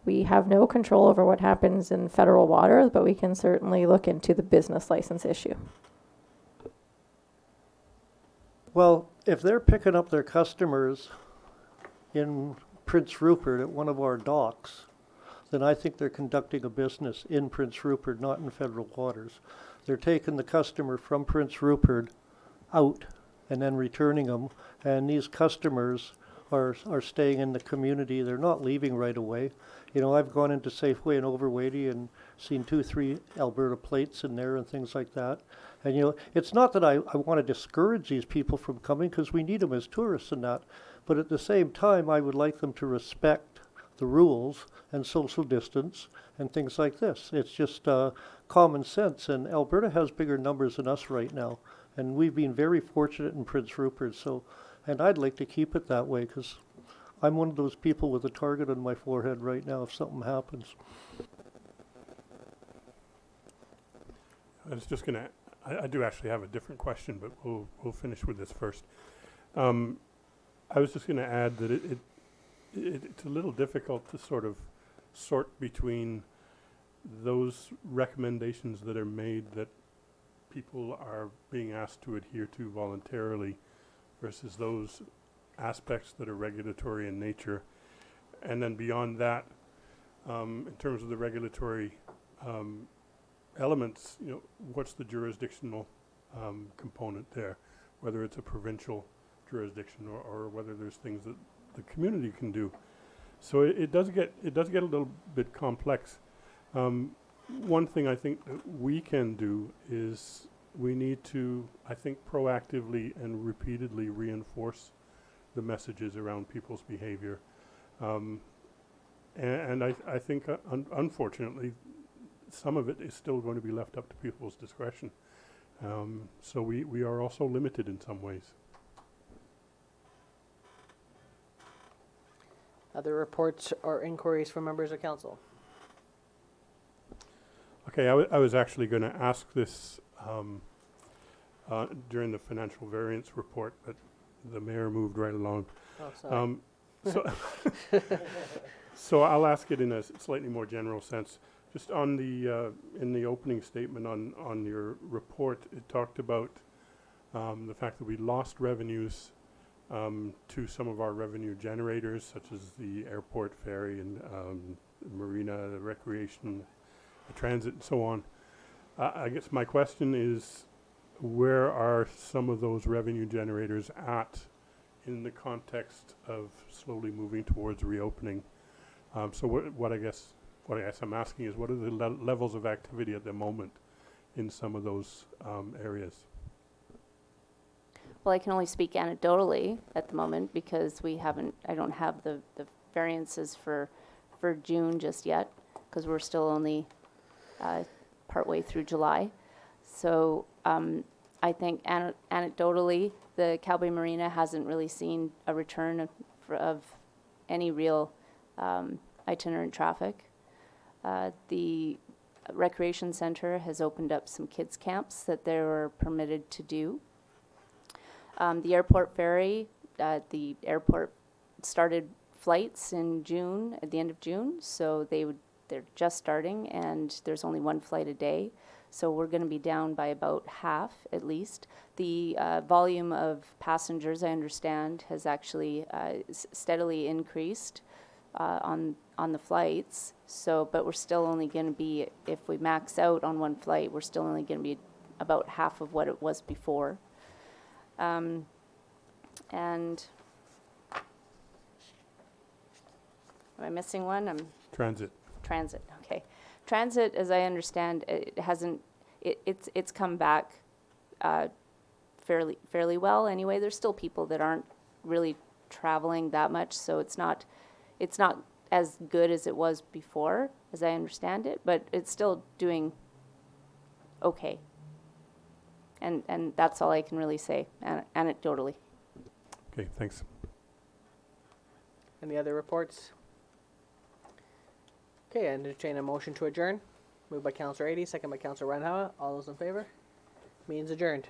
We have no control over what happens in federal waters, but we can certainly look into the business license issue. Well, if they're picking up their customers in Prince Rupert at one of our docks, then I think they're conducting a business in Prince Rupert, not in federal waters. They're taking the customer from Prince Rupert out and then returning them, and these customers are staying in the community. They're not leaving right away. You know, I've gone into Safeway and Overweighty and seen 2-3 Alberta plates in there and things like that. And, you know, it's not that I want to discourage these people from coming, because we need them as tourists and that. But at the same time, I would like them to respect the rules and social distance and things like this. It's just common sense. And Alberta has bigger numbers than us right now. And we've been very fortunate in Prince Rupert. So, and I'd like to keep it that way, because I'm one of those people with a target on my forehead right now if something happens. I was just gonna, I do actually have a different question, but we'll finish with this first. I was just gonna add that it's a little difficult to sort of sort between those recommendations that are made that people are being asked to adhere to voluntarily versus those aspects that are regulatory in nature. And then beyond that, in terms of the regulatory elements, you know, what's the jurisdictional component there, whether it's a provincial jurisdiction or whether there's things that the community can do. So it does get a little bit complex. One thing I think that we can do is we need to, I think, proactively and repeatedly reinforce the messages around people's behavior. And I think, unfortunately, some of it is still going to be left up to people's discretion. So we are also limited in some ways. Other reports or inquiries from members of council? Okay, I was actually going to ask this during the financial variance report, but the mayor moved right along. Oh, sorry. So I'll ask it in a slightly more general sense. Just on the in the opening statement on your report, it talked about the fact that we lost revenues to some of our revenue generators, such as the airport ferry and marina, the recreation, the transit, and so on. I guess my question is, where are some of those revenue generators at in the context of slowly moving towards reopening? So what I guess I'm asking is, what are the levels of activity at the moment in some of those areas? Well, I can only speak anecdotally at the moment because I don't have the variances for June just yet, because we're still only partway through July. So I think anecdotally, the Cowboy Marina hasn't really seen a return of any real itinerant traffic. The recreation center has opened up some kids camps that they were permitted to do. The airport ferry, the airport started flights in June, at the end of June, so they're just starting, and there's only one flight a day. So we're going to be down by about half, at least. The volume of passengers, I understand, has actually steadily increased on the flights. So, but we're still only going to be, if we max out on one flight, we're still only going to be about half of what it was before. And am I missing one? Transit. Transit, okay. Transit, as I understand, it's come back fairly well anyway. There's still people that aren't really traveling that much, so it's not as good as it was before, as I understand it, but it's still doing okay. And that's all I can really say, anecdotally. Okay, thanks. Any other reports? Okay, I entertain a motion to adjourn. Moved by Councillor 80, second by Councillor Reinhauer. All those in favor? Meeting's adjourned.